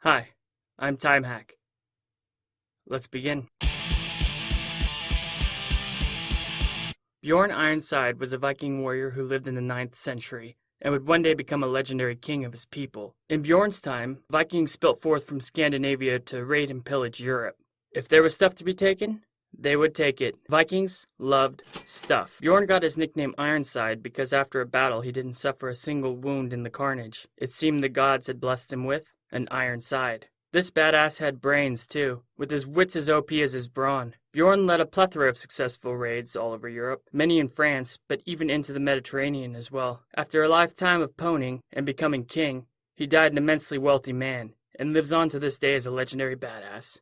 Hi, I'm Time Hack. Let's begin. Bjorn Ironside was a Viking warrior who lived in the 9th century and would one day become a legendary king of his people. In Bjorn's time, Vikings spilt forth from Scandinavia to raid and pillage Europe. If there was stuff to be taken, they would take it. Vikings loved stuff. Bjorn got his nickname Ironside because after a battle he didn't suffer a single wound in the carnage. It seemed the gods had blessed him with an iron side. This badass had brains, too, with his wits as OP as his brawn. Bjorn led a plethora of successful raids all over Europe, many in France, but even into the Mediterranean as well. After a lifetime of pwning and becoming king, he died an immensely wealthy man, and lives on to this day as a legendary badass.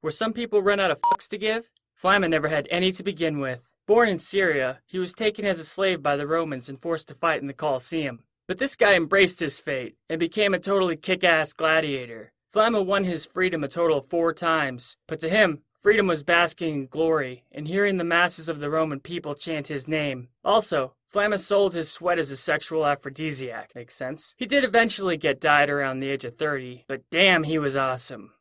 Where some people run out of fucks to give, Flamel never had any to begin with. Born in Syria, he was taken as a slave by the Romans and forced to fight in the Colosseum. But this guy embraced his fate and became a totally kick-ass gladiator. Flamel won his freedom a total of 4 times, but to him, freedom was basking in glory and hearing the masses of the Roman people chant his name. Also, Flamel sold his sweat as a sexual aphrodisiac. Makes sense? He did eventually get died around the age of 30, but damn, he was awesome.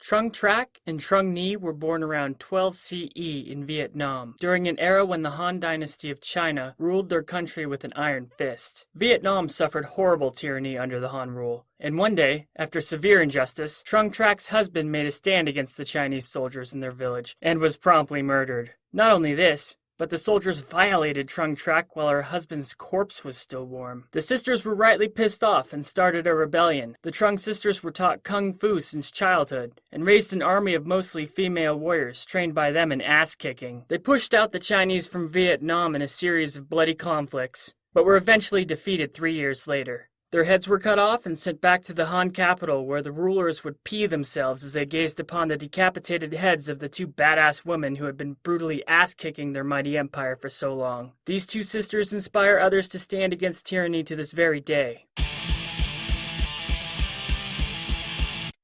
Trung Trung and Trung Nhi were born around 12 CE in Vietnam, during an era when the Han dynasty of China ruled their country with an iron fist. Vietnam suffered horrible tyranny under the Han rule, and one day, after severe injustice, Trung Trac's husband made a stand against the Chinese soldiers in their village, and was promptly murdered. Not only this, but the soldiers violated Trung Trung while her husband's corpse was still warm. The sisters were rightly pissed off and started a rebellion. The Trung sisters were taught kung fu since childhood and raised an army of mostly female warriors trained by them in ass-kicking. They pushed out the Chinese from Vietnam in a series of bloody conflicts, but were eventually defeated 3 years later. Their heads were cut off and sent back to the Han capital, where the rulers would pee themselves as they gazed upon the decapitated heads of the 2 badass women who had been brutally ass-kicking their mighty empire for so long. These 2 sisters inspire others to stand against tyranny to this very day.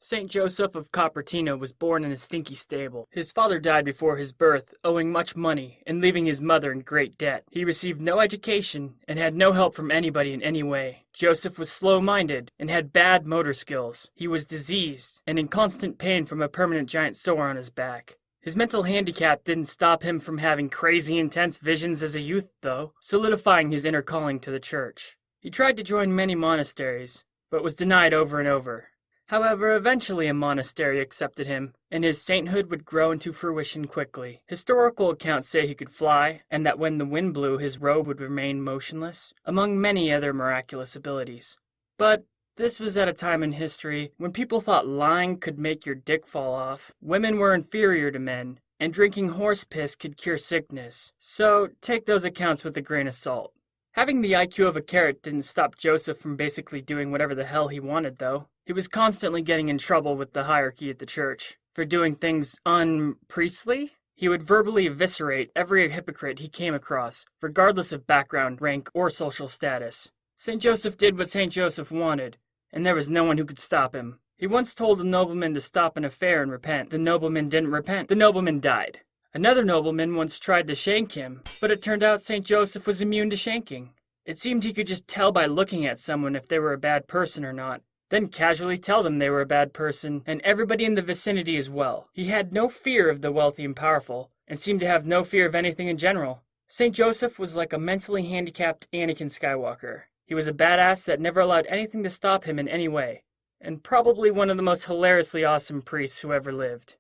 Saint Joseph of Cupertino was born in a stinky stable. His father died before his birth, owing much money, and leaving his mother in great debt. He received no education, and had no help from anybody in any way. Joseph was slow-minded, and had bad motor skills. He was diseased, and in constant pain from a permanent giant sore on his back. His mental handicap didn't stop him from having crazy intense visions as a youth, though, solidifying his inner calling to the church. He tried to join many monasteries, but was denied over and over. However, eventually a monastery accepted him, and his sainthood would grow into fruition quickly. Historical accounts say he could fly, and that when the wind blew his robe would remain motionless, among many other miraculous abilities. But this was at a time in history when people thought lying could make your dick fall off, women were inferior to men, and drinking horse piss could cure sickness. So take those accounts with a grain of salt. Having the IQ of a carrot didn't stop Joseph from basically doing whatever the hell he wanted, though. He was constantly getting in trouble with the hierarchy at the church for doing things unpriestly. He would verbally eviscerate every hypocrite he came across, regardless of background, rank, or social status. St. Joseph did what St. Joseph wanted, and there was no one who could stop him. He once told a nobleman to stop an affair and repent. The nobleman didn't repent. The nobleman died. Another nobleman once tried to shank him, but it turned out St. Joseph was immune to shanking. It seemed he could just tell by looking at someone if they were a bad person or not, then casually tell them they were a bad person, and everybody in the vicinity as well. He had no fear of the wealthy and powerful, and seemed to have no fear of anything in general. St. Joseph was like a mentally handicapped Anakin Skywalker. He was a badass that never allowed anything to stop him in any way, and probably one of the most hilariously awesome priests who ever lived.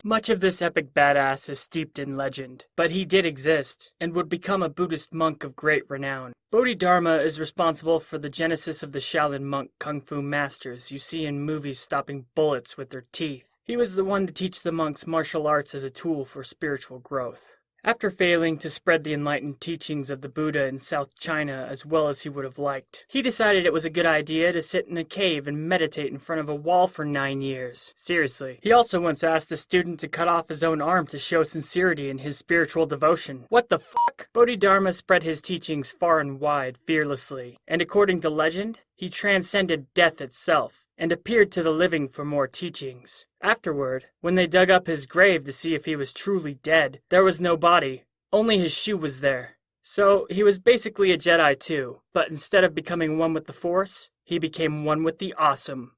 Much of this epic badass is steeped in legend, but he did exist, and would become a Buddhist monk of great renown. Bodhidharma is responsible for the genesis of the Shaolin monk kung fu masters you see in movies stopping bullets with their teeth. He was the one to teach the monks martial arts as a tool for spiritual growth. After failing to spread the enlightened teachings of the Buddha in South China as well as he would have liked, he decided it was a good idea to sit in a cave and meditate in front of a wall for 9 years. Seriously. He also once asked a student to cut off his own arm to show sincerity in his spiritual devotion. What the fuck? Bodhidharma spread his teachings far and wide, fearlessly, and according to legend, he transcended death itself and appeared to the living for more teachings. Afterward, when they dug up his grave to see if he was truly dead, there was no body, Only his shoe was there. So he was basically a Jedi too, but instead of becoming one with the Force, he became one with the awesome.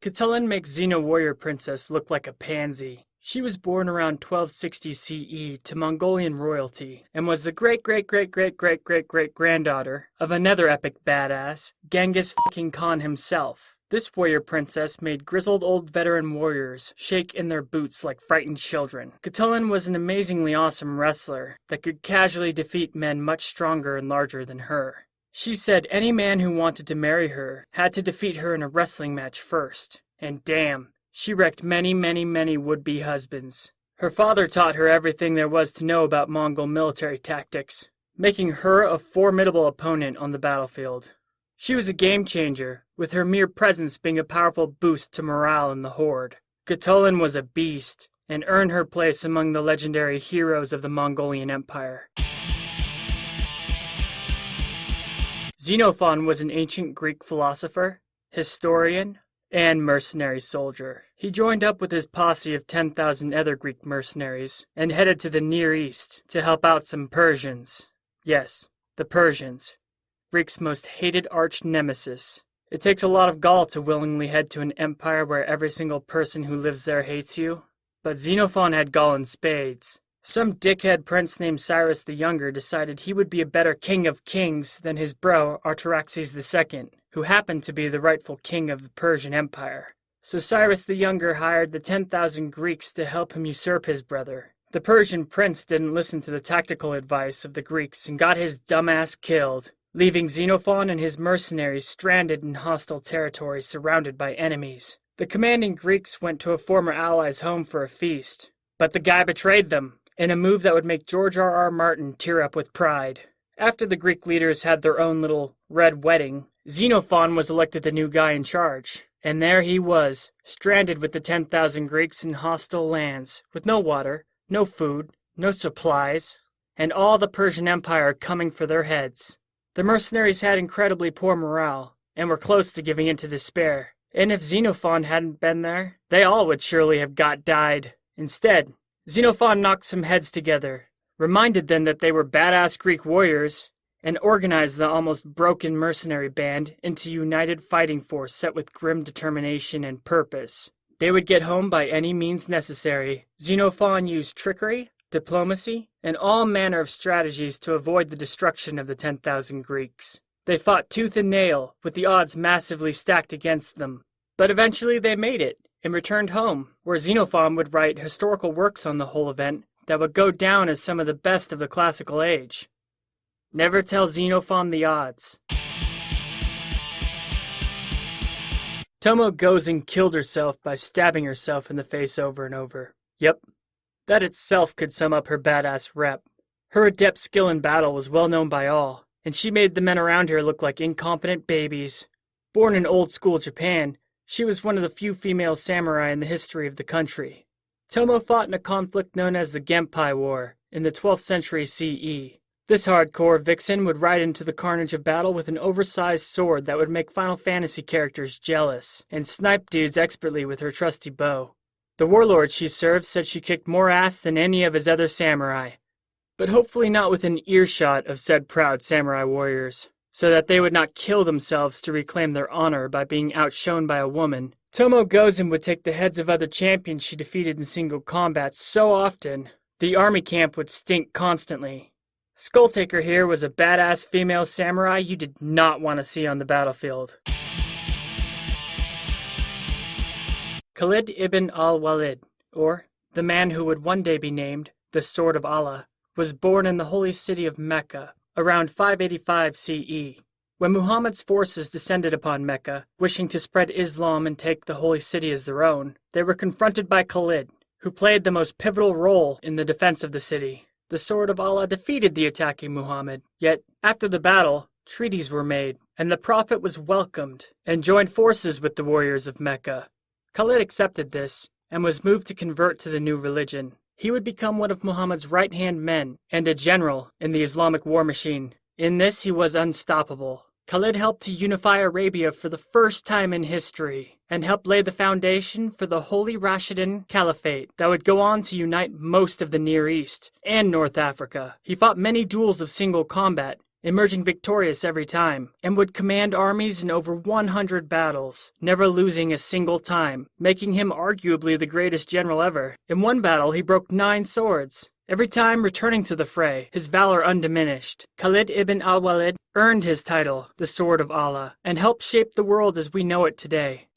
Catelyn makes Zeno warrior princess look like a pansy. She was born around 1260 CE to Mongolian royalty and was the great-great-great-great-great-great-great-granddaughter of another epic badass, Genghis fucking Khan himself. This warrior princess made grizzled old veteran warriors shake in their boots like frightened children. Catelyn was an amazingly awesome wrestler that could casually defeat men much stronger and larger than her. She said any man who wanted to marry her had to defeat her in a wrestling match first. And damn, she wrecked many would-be husbands. Her father taught her everything there was to know about Mongol military tactics, making her a formidable opponent on the battlefield. She was a game changer, with her mere presence being a powerful boost to morale in the Horde. Catelyn was a beast, and earned her place among the legendary heroes of the Mongolian Empire. Xenophon was an ancient Greek philosopher, historian, and mercenary soldier. He joined up with his posse of 10,000 other Greek mercenaries and headed to the Near East to help out some Persians. Yes, the Persians. Greek's most hated arch nemesis. It takes a lot of gall to willingly head to an empire where every single person who lives there hates you, but Xenophon had gall in spades. Some dickhead prince named Cyrus the Younger decided he would be a better king of kings than his bro Artaxerxes II, who happened to be the rightful king of the Persian Empire. So Cyrus the Younger hired the 10,000 Greeks to help him usurp his brother. The Persian prince didn't listen to the tactical advice of the Greeks and got his dumbass killed, leaving Xenophon and his mercenaries stranded in hostile territory surrounded by enemies. The commanding Greeks went to a former ally's home for a feast, but the guy betrayed them, in a move that would make George R.R. Martin tear up with pride. After the Greek leaders had their own little red wedding, Xenophon was elected the new guy in charge. And there he was, stranded with the 10,000 Greeks in hostile lands, with no water, no food, no supplies, and all the Persian Empire coming for their heads. The mercenaries had incredibly poor morale, and were close to giving in to despair. And if Xenophon hadn't been there, they all would surely have died. Instead, Xenophon knocked some heads together, reminded them that they were badass Greek warriors, and organized the almost broken mercenary band into a united fighting force set with grim determination and purpose. They would get home by any means necessary. Xenophon used trickery, diplomacy, and all manner of strategies to avoid the destruction of the 10,000 Greeks. They fought tooth and nail, with the odds massively stacked against them. But eventually they made it, and returned home, where Xenophon would write historical works on the whole event that would go down as some of the best of the classical age. Never tell Xenophon the odds. Tomo goes and killed herself by stabbing herself in the face over and over. Yep, that itself could sum up her badass rep. Her adept skill in battle was well known by all, and she made the men around her look like incompetent babies. Born in old-school Japan, she was one of the few female samurai in the history of the country. Tomo fought in a conflict known as the Genpei War in the 12th century CE. This hardcore vixen would ride into the carnage of battle with an oversized sword that would make Final Fantasy characters jealous, and snipe dudes expertly with her trusty bow. The warlord she served said she kicked more ass than any of his other samurai, but hopefully not within earshot of said proud samurai warriors, so that they would not kill themselves to reclaim their honor by being outshone by a woman. Tomo Gozen would take the heads of other champions she defeated in single combat so often, the army camp would stink constantly. Skulltaker here was a badass female samurai you did not want to see on the battlefield. Khalid ibn AlWaleed, or the man who would one day be named the Sword of Allah, was born in the holy city of Mecca around 585 CE. When Muhammad's forces descended upon Mecca, wishing to spread Islam and take the holy city as their own, they were confronted by Khalid, who played the most pivotal role in the defense of the city. The Sword of Allah defeated the attacking Muhammad, yet after the battle, treaties were made, and the Prophet was welcomed and joined forces with the warriors of Mecca. Khalid accepted this and was moved to convert to the new religion. He would become one of Muhammad's right-hand men and a general in the Islamic war machine. In this he was unstoppable. Khalid helped to unify Arabia for the first time in history, and helped lay the foundation for the Holy Rashidun Caliphate that would go on to unite most of the Near East and North Africa. He fought many duels of single combat, emerging victorious every time, and would command armies in over 100 battles, never losing a single time, making him arguably the greatest general ever. In one battle, he broke 9 swords. Every time returning to the fray, his valor undiminished. Khalid ibn AlWaleed earned his title, the Sword of Allah, and helped shape the world as we know it today.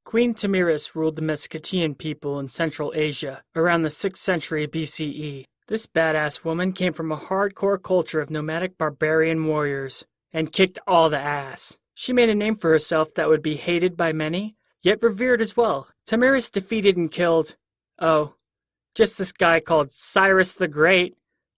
Queen Tameras ruled the Meskhetian people in Central Asia around the 6th century BCE. This badass woman came from a hardcore culture of nomadic barbarian warriors and kicked all the ass. She made a name for herself that would be hated by many, yet revered as well. Tameras defeated and killed, just this guy called Cyrus the Great,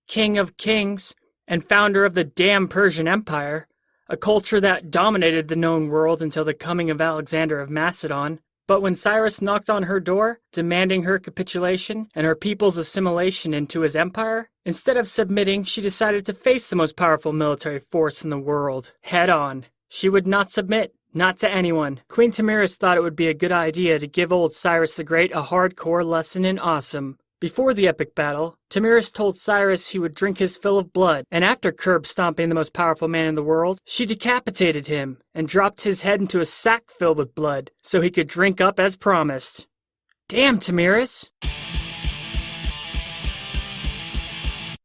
King of Kings and founder of the damn Persian Empire, a culture that dominated the known world until the coming of Alexander of Macedon. But when Cyrus knocked on her door, demanding her capitulation and her people's assimilation into his empire, instead of submitting, she decided to face the most powerful military force in the world, head on. She would not submit, not to anyone. Queen Tameras thought it would be a good idea to give old Cyrus the Great a hardcore lesson in awesome. Before the epic battle, Tameras told Cyrus he would drink his fill of blood, and after curb stomping the most powerful man in the world, she decapitated him and dropped his head into a sack filled with blood so he could drink up as promised. Damn, Tameras!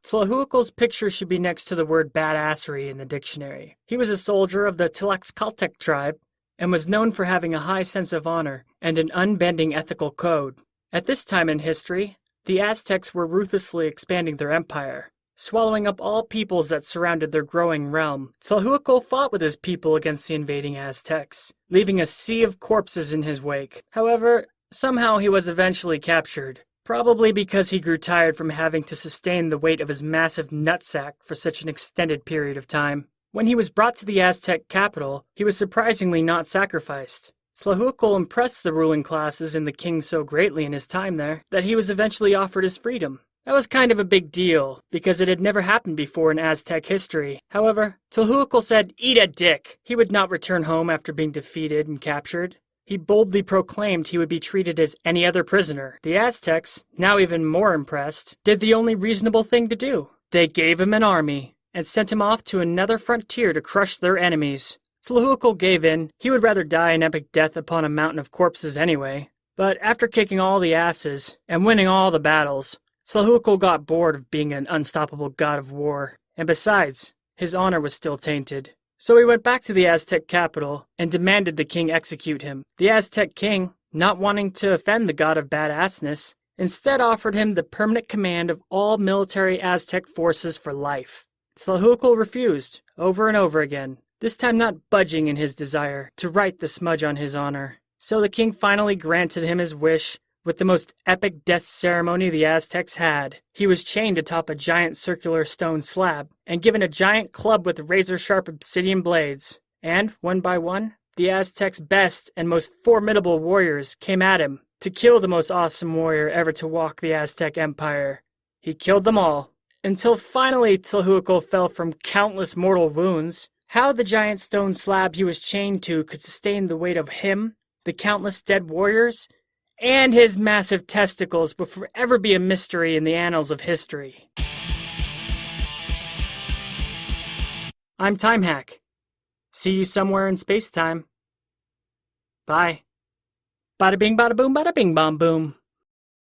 Tlalohuacal's picture should be next to the word badassery in the dictionary. He was a soldier of the Tlaxcaltec tribe and was known for having a high sense of honor and an unbending ethical code. At this time in history, the Aztecs were ruthlessly expanding their empire, swallowing up all peoples that surrounded their growing realm. Tlalohuacal fought with his people against the invading Aztecs, leaving a sea of corpses in his wake. However, somehow he was eventually captured, probably because he grew tired from having to sustain the weight of his massive nutsack for such an extended period of time. When he was brought to the Aztec capital, he was surprisingly not sacrificed. Tlalohuacal impressed the ruling classes and the king so greatly in his time there that he was eventually offered his freedom. That was kind of a big deal, because it had never happened before in Aztec history. However, Tlalohuacal said, "Eat a dick!" He would not return home after being defeated and captured. He boldly proclaimed he would be treated as any other prisoner. The Aztecs, now even more impressed, did the only reasonable thing to do. They gave him an army and sent him off to another frontier to crush their enemies. Tlalohuacal gave in. He would rather die an epic death upon a mountain of corpses anyway. But after kicking all the asses and winning all the battles, Tlalohuacal got bored of being an unstoppable god of war. And besides, his honor was still tainted. So he went back to the Aztec capital and demanded the king execute him. The Aztec king, not wanting to offend the god of badassness, instead offered him the permanent command of all military Aztec forces for life. Tlalohuacal refused, over and over again, this time not budging in his desire to right the smudge on his honor. So the king finally granted him his wish with the most epic death ceremony the Aztecs had. He was chained atop a giant circular stone slab and given a giant club with razor-sharp obsidian blades. And, one by one, the Aztecs' best and most formidable warriors came at him to kill the most awesome warrior ever to walk the Aztec Empire. He killed them all, until finally Tlalohuacal fell from countless mortal wounds. How the giant stone slab he was chained to could sustain the weight of him, the countless dead warriors, and his massive testicles will forever be a mystery in the annals of history. I'm TimeHack. See you somewhere in space-time. Bye. Bada bing, bada boom, bada bing, bom boom.